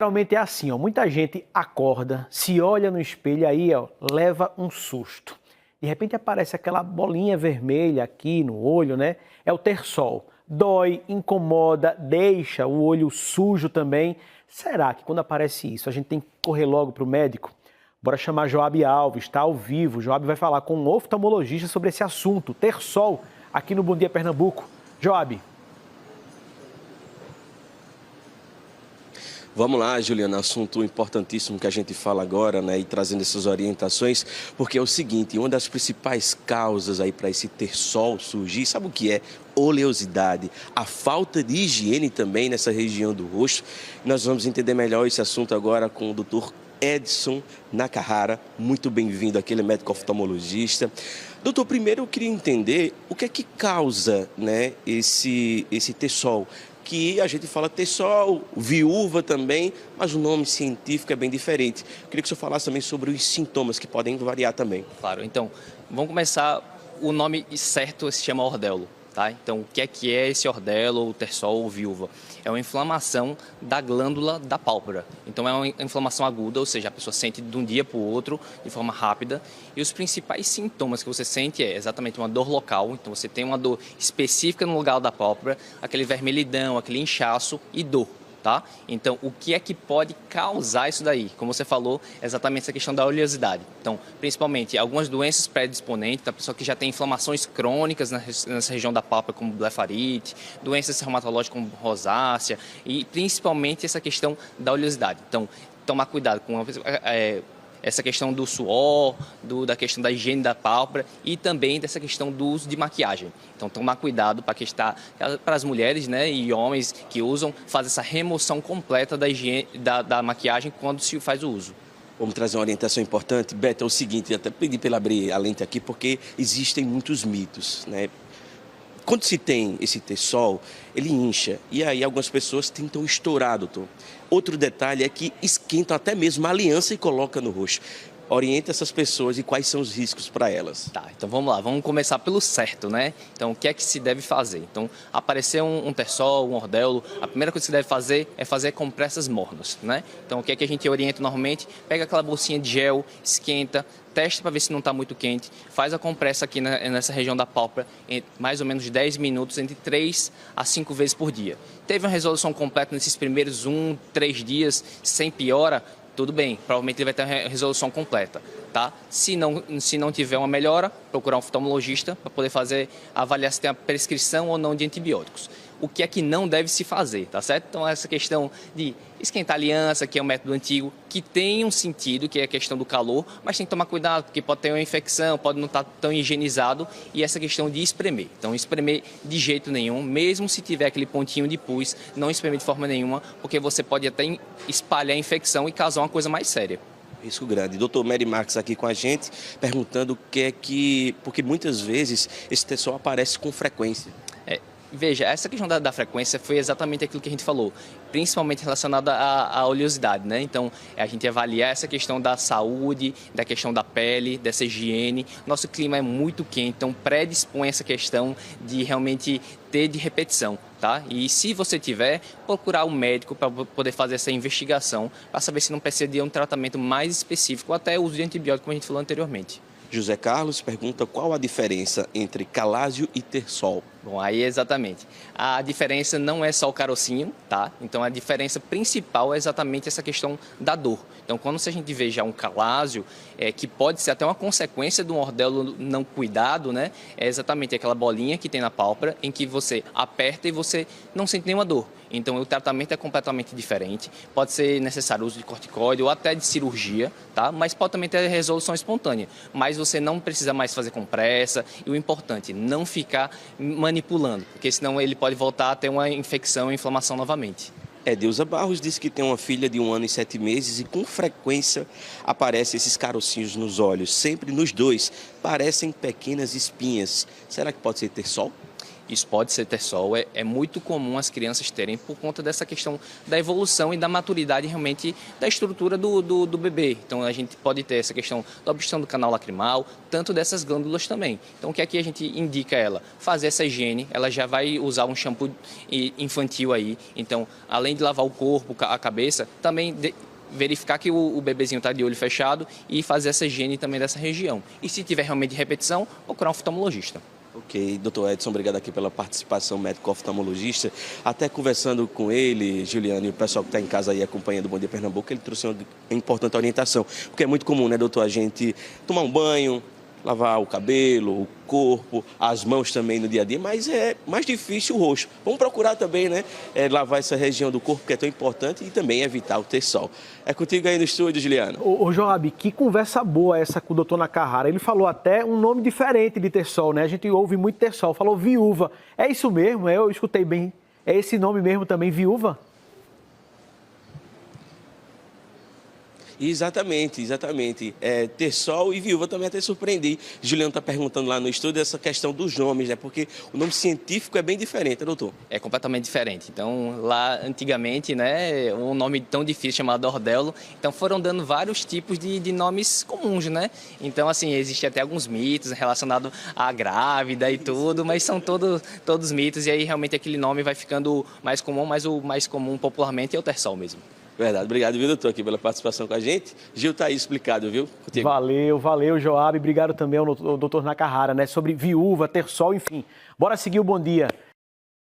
Geralmente é assim, ó, muita gente acorda, se olha no espelho aí, ó, leva um susto. De repente aparece aquela bolinha vermelha aqui no olho, né? É o terçol. Dói, incomoda, deixa o olho sujo também. Será que quando aparece isso a gente tem que correr logo para o médico? Bora chamar Joab Alves, está ao vivo. Joab vai falar com um oftalmologista sobre esse assunto, terçol, aqui no Bom Dia Pernambuco. Joab. Vamos lá, Juliana, assunto importantíssimo que a gente fala agora, né, e trazendo essas orientações, porque é o seguinte, uma das principais causas aí para esse terçol surgir, sabe o que é? Oleosidade, a falta de higiene também nessa região do rosto. Nós vamos entender melhor esse assunto agora com o doutor Edson Nakahara, muito bem-vindo aqui, ele é médico oftalmologista. Doutor, primeiro eu queria entender o que é que causa, né, esse terçol, que a gente fala terçol, viúva também, mas o nome científico é bem diferente. Eu queria que o senhor falasse também sobre os sintomas que podem variar também. Claro, então, vamos começar, o nome certo se chama ordelo, tá? Então, o que é esse ordelo, ou terçol, ou viúva? É uma inflamação da glândula da pálpebra. Então, é uma inflamação aguda, ou seja, a pessoa sente de um dia para o outro, de forma rápida. E os principais sintomas que você sente é exatamente uma dor local. Então, você tem uma dor específica no lugar da pálpebra, aquele vermelhidão, aquele inchaço e dor. Tá? Então, o que é que pode causar isso daí? Como você falou, exatamente essa questão da oleosidade. Então, principalmente, algumas doenças predisponentes, da pessoa que já tem inflamações crônicas nessa região da pálpebra, como blefarite, doenças reumatológicas como rosácea, e principalmente essa questão da oleosidade. Então, tomar cuidado com essa questão do suor, da questão da higiene da pálpebra e também dessa questão do uso de maquiagem. Então, tomar cuidado para as mulheres, né, e homens que usam, fazer essa remoção completa da higiene, da maquiagem quando se faz o uso. Vamos trazer uma orientação importante. Beto, é o seguinte, até pedi para ele abrir a lente aqui, porque existem muitos mitos, né? Quando se tem esse terçol, ele incha, e aí algumas pessoas tentam estourar, doutor. Outro detalhe é que esquentam até mesmo a aliança e colocam no rosto. Orienta essas pessoas e quais são os riscos para elas. Tá, então vamos lá, vamos começar pelo certo, né? Então, o que é que se deve fazer? Então, aparecer um terçol, um ordelo, a primeira coisa que se deve fazer é fazer compressas mornas, né? Então, o que é que a gente orienta normalmente? Pega aquela bolsinha de gel, esquenta, testa para ver se não está muito quente, faz a compressa aqui nessa região da pálpebra, em mais ou menos 10 minutos, entre 3 a 5 vezes por dia. Teve uma resolução completa nesses primeiros 3 dias, sem piora, tudo bem, provavelmente ele vai ter uma resolução completa, tá? Se não tiver uma melhora, procurar um oftalmologista para poder avaliar se tem a prescrição ou não de antibióticos. O que é que não deve se fazer, tá certo? Então, essa questão de esquentar aliança, que é um método antigo, que tem um sentido, que é a questão do calor, mas tem que tomar cuidado, porque pode ter uma infecção, pode não estar tão higienizado, e essa questão de espremer. Então, espremer de jeito nenhum, mesmo se tiver aquele pontinho de pus, não espremer de forma nenhuma, porque você pode até espalhar a infecção e causar uma coisa mais séria. Risco grande. Doutor Mary Marques aqui com a gente, perguntando o que é que... Porque muitas vezes esse terçol aparece com frequência. Veja, essa questão da frequência foi exatamente aquilo que a gente falou, principalmente relacionada à oleosidade, né? Então, a gente avaliar essa questão da saúde, da questão da pele, dessa higiene. Nosso clima é muito quente, então predispõe essa questão de realmente ter de repetição, tá? E se você tiver, procurar um médico para poder fazer essa investigação, para saber se não precisa de um tratamento mais específico, ou até o uso de antibiótico, como a gente falou anteriormente. José Carlos pergunta qual a diferença entre calásio e terçol. Bom, aí exatamente. A diferença não é só o carocinho, tá? Então, a diferença principal é exatamente essa questão da dor. Então, quando a gente vê já um calásio, que pode ser até uma consequência de um ordelo não cuidado, né? É exatamente aquela bolinha que tem na pálpebra, em que você aperta e você não sente nenhuma dor. Então, o tratamento é completamente diferente. Pode ser necessário o uso de corticoide ou até de cirurgia, tá? Mas pode também ter resolução espontânea. Mas você não precisa mais fazer compressa. E o importante, não ficar manipulando, porque senão ele pode voltar a ter uma infecção e inflamação novamente. Deusa Barros disse que tem uma filha de 1 ano e 7 meses e com frequência aparecem esses carocinhos nos olhos, sempre nos dois, parecem pequenas espinhas. Será que pode ser terçol? Isso pode ser tersol, é muito comum as crianças terem por conta dessa questão da evolução e da maturidade realmente da estrutura do bebê. Então a gente pode ter essa questão da obstrução do canal lacrimal, tanto dessas glândulas também. Então o que aqui a gente indica ela? Fazer essa higiene, ela já vai usar um shampoo infantil aí, então além de lavar o corpo, a cabeça, também verificar que o bebezinho está de olho fechado e fazer essa higiene também dessa região. E se tiver realmente repetição, procurar um oftalmologista. Ok, doutor Edson, obrigado aqui pela participação, médico oftalmologista. Até conversando com ele, Juliano, e o pessoal que está em casa aí acompanhando o Bom Dia Pernambuco, ele trouxe uma importante orientação, porque é muito comum, né, doutor, a gente tomar um banho, lavar o cabelo, o corpo, as mãos também no dia a dia, mas é mais difícil o rosto. Vamos procurar também, né, lavar essa região do corpo que é tão importante e também evitar o tersol. É contigo aí no estúdio, Juliano. Ô Joab, que conversa boa essa com o doutor Nakahara. Ele falou até um nome diferente de tersol, né? A gente ouve muito tersol, falou viúva. É isso mesmo? Eu escutei bem. É esse nome mesmo também, viúva? Exatamente. Tersol e viúva também até surpreendi. Juliano está perguntando lá no estúdio essa questão dos nomes, né? Porque o nome científico é bem diferente, né, doutor? É completamente diferente. Então, lá antigamente, né, um nome tão difícil chamado ordelo, então foram dando vários tipos de nomes comuns, né? Então, assim, existem até alguns mitos relacionados à grávida e tudo, mas são todos mitos, e aí realmente aquele nome vai ficando mais comum, mas o mais comum popularmente é o tersol mesmo. Verdade. Obrigado, viu, doutor, aqui pela participação com a gente. Gil tá aí explicado, viu? Contigo. Valeu, Joab. Obrigado também ao doutor Nakahara, né? Sobre viúva, tersol, enfim. Bora seguir o Bom Dia.